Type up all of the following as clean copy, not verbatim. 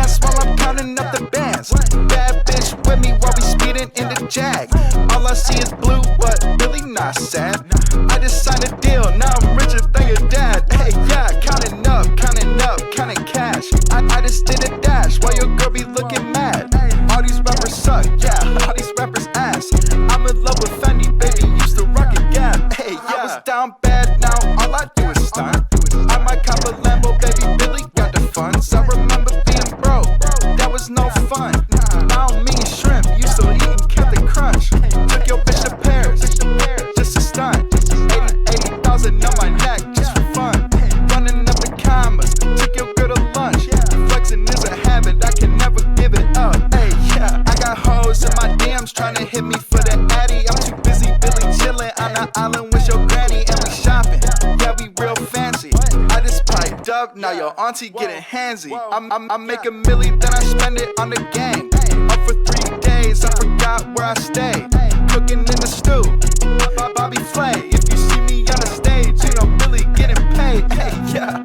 gas while I'm counting up the bands. Bad bitch with me while we speeding in the Jag. All I see is blue, but really not sad. I just signed a deal, now I'm richer than your dad. Hey, yeah, counting up, counting cash. I just did a dash while your girl be looking mad. All these rappers suck, yeah, all these rappers ass. I'm in love with Fendi, baby, used to rock a Gap. Hey, yeah, I was down bad, now all I do is stunt. I might cop a Lambo, baby, Billy got the funds. I remember being broke, that was no fun. Now me and shrimp, used to eating Captain Crunch. Took your bitch to Paris, just a stunt. 80,000 on my neck, just for fun. Running up the commas, took your girl to lunch. Flexing is a habit, I can never give it up. Hey, yeah, I got hoes in my DMs trying to hit me for the Addy. I'm too busy, Billy chilling on the island with your granny, and we shopping. Yeah, we real fancy. I just piped up, now your auntie getting handsy. I make a milli, then I spend it on the gang. Up for 3 days, I forgot where I stay. Cooking in the stew, Bobby Flay. If you see me on the stage, you know Billy getting paid. Hey, yeah.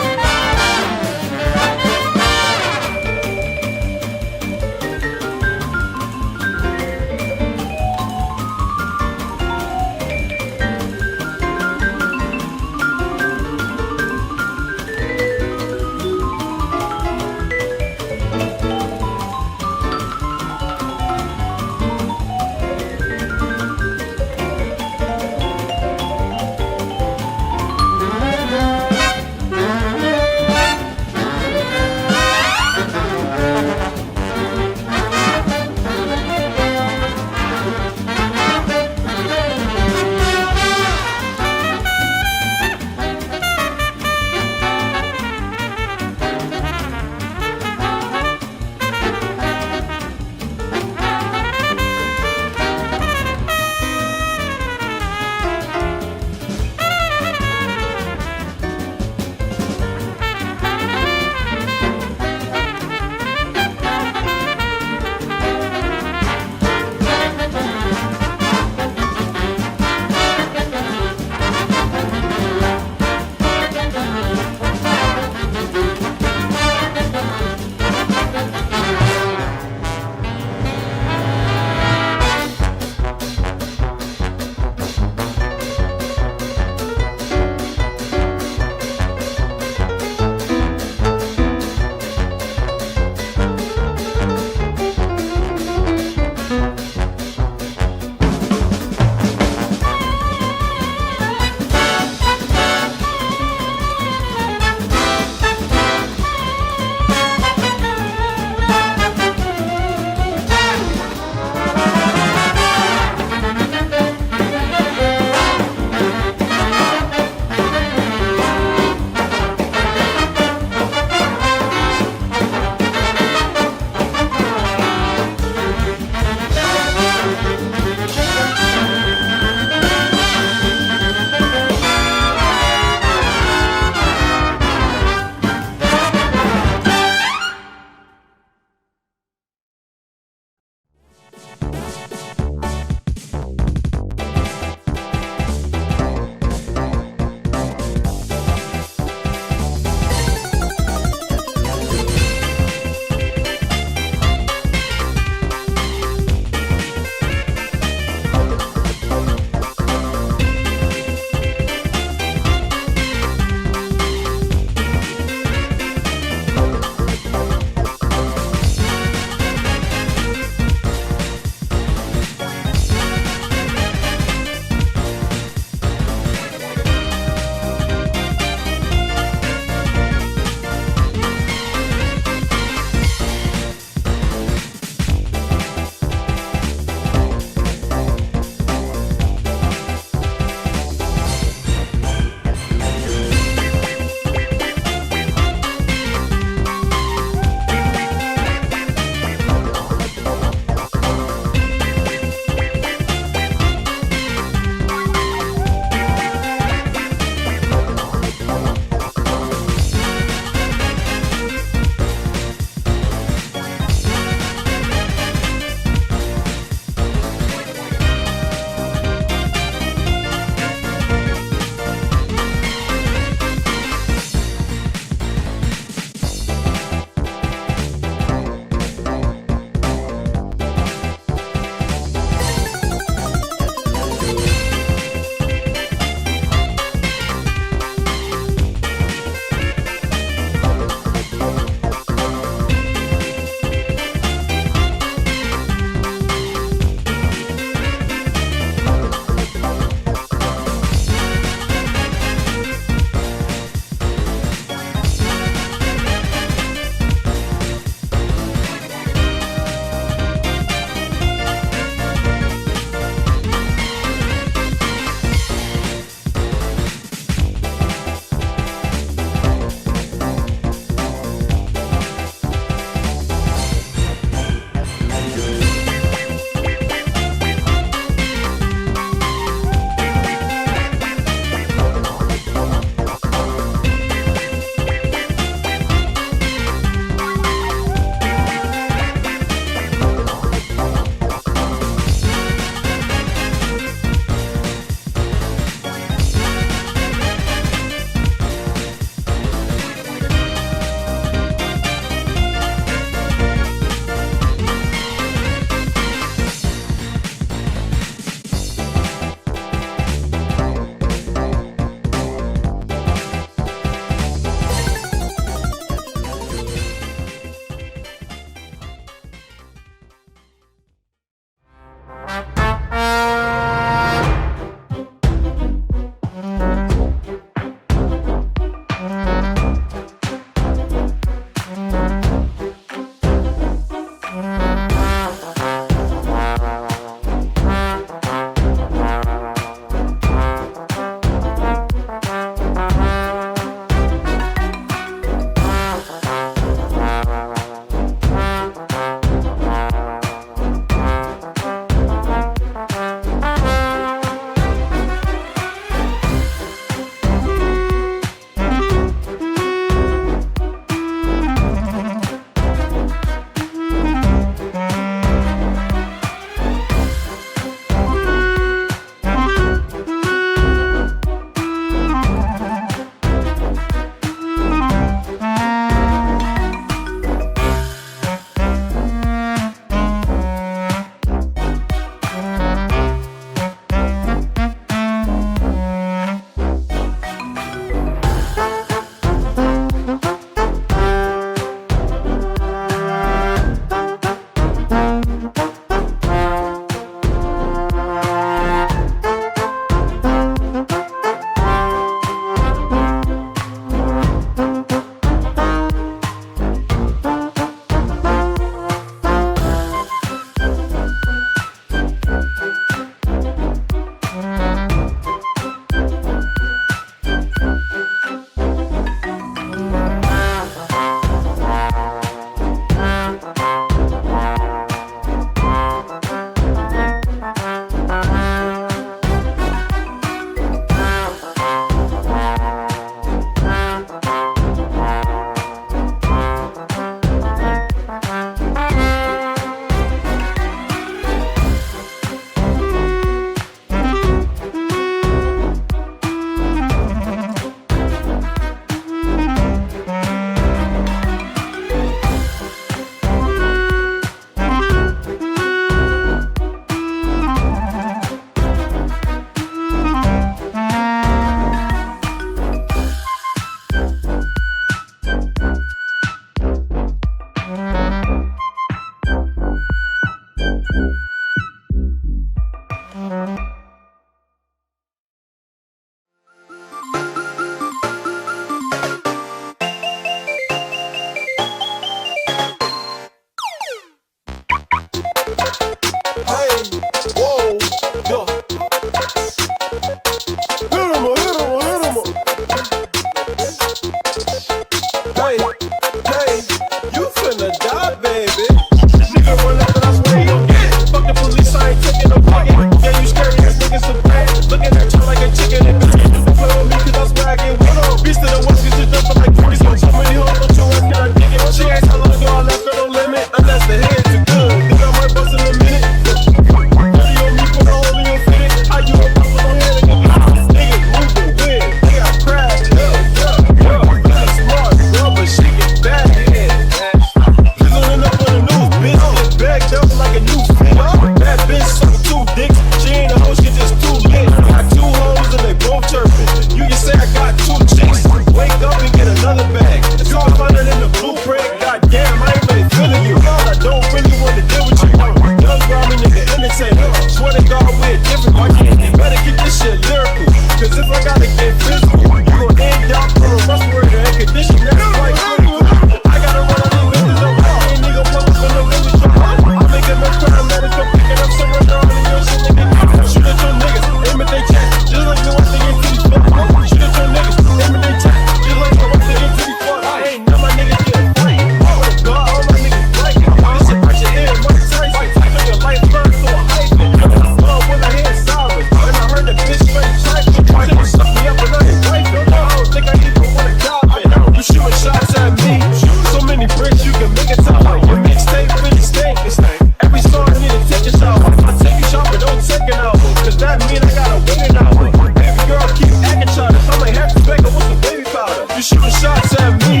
that mean I gotta win it out? Baby girl keep acting childish. I might have to beg her with some baby powder. You shooting shots at me.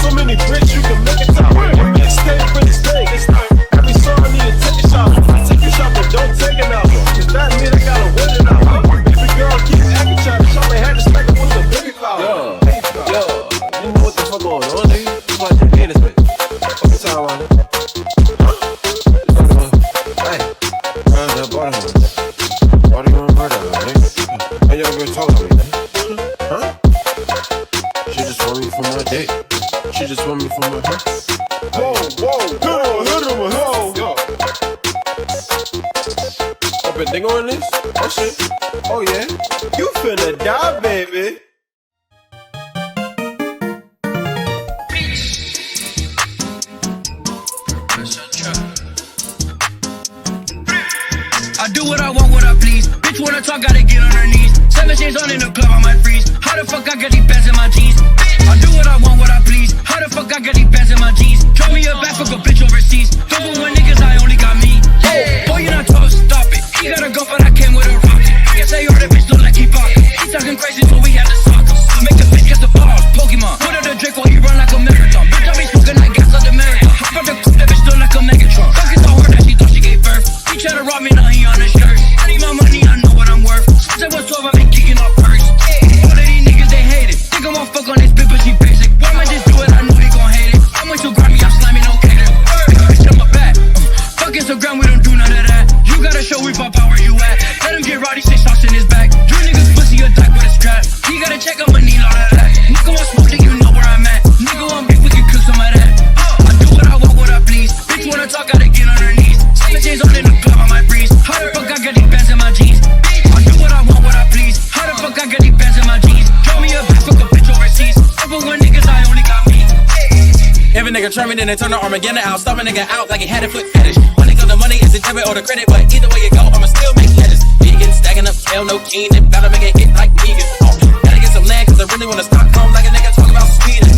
So many bricks you can make it top. Stay pretty stay. Every song I need to take a shot. Take you shopping, don't take it out. Cause that mean I gotta win it out. Baby girl keep acting childish. I might have to beg her with some baby powder. Yo, you know what the fuck going on, nigga? You about to hate this bitch. Fuck the time on it. Hey, why do you want to murder her, nigga? Why y'all been talking to me, huh? She just want me for my date. She just want me for my huh? Whoa, hit him, yo. Up and thing on this? Oh shit. Oh yeah. You finna die, baby. I do what I want, what I please. Bitch wanna talk, gotta get on her knees. 7 chains on in the club, I might freeze. How the fuck I got these bands in my jeans? I do what I want, what I please. How the fuck I got these bands in my jeans? Draw me a back, fuck a bitch overseas. Go for one niggas, I only got me. Boy, you're not tough, stop it. He gotta go, but I came with a rocket. I guess I heard a bitch look like he pocket. He talking crazy, so we had to sock him. I make the bitch get the balls, Pokemon. Put her the Drake while he run like a marathon. Bitch, I be smoking like gas on the marathon. Hop out the coupe, that bitch look like a Megatron. Fuck is so hard that she thought she gave birth. He try to rob me, now he on his shirt. I need my money, I know what I'm worth. Since I was 12, I've been kicking off first. All of these niggas, they hate it. Think I'm gonna fuck on this bitch, but she basic. Why am I just do it? I know they gon' hate it. I'm way too grimy, I'm slimy, no cater. Bitch, I'm a bat. Fuck Instagram, we don't do none of that. You gotta show we pop out where you at. Let him get rowdy, 6 shots in his back. You niggas pussy, a dyke with a strap. He gotta check on my knee, all of that. Nigga want smoke, then you know where I'm at. Nigga want beef, we can cook some of that. I do what I want, what I please. Bitch wanna talk, gotta get on her knees. 7 chains on in the club, I might freeze. How the fuck I got these bands in my jeans? I do what I want, what I please. How the fuck I got these bands in my jeans? Draw me a back, fuck a bitch overseas. Over one niggas, I only got me. Every nigga try me, then they turn the Armageddon out. Stop a nigga out like he had a foot fetish. When it comes to money, it's the debit or the credit. But either way you go, I'ma still make letters. Vegan, stacking up, tail, no keen. They bout to make it hit like vegan. Gotta get some land, cause I really wanna stock home like a nigga talk about speeding.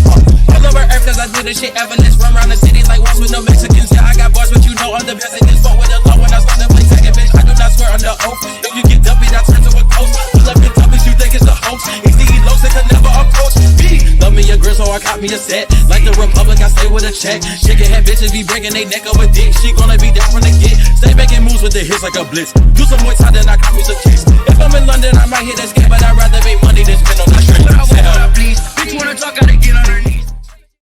All over earth, cause I do this shit effortless. Run around the city like once with no Mexicans. Yeah, I got bars, but you know I'm the best in this. Fuck with the law when I start to play second, bitch. I do not swear under oath. If you get dumpy, I turn to a ghost. Pull up in topics, you think it's a hoax. It's the lows, they could never approach me. Love me a girl, so I caught me a set. Like the Republic, I stay with a check. Shaking head bitches be breaking they neck over dick. She gonna be down from the get. Stay making moves with the hits like a blitz. Do some more time, then I copy some kicks. If I'm in London, I might hit that scam, but I'd rather make money than spend on that shit. I want what I please. Bitch wanna talk, gotta get on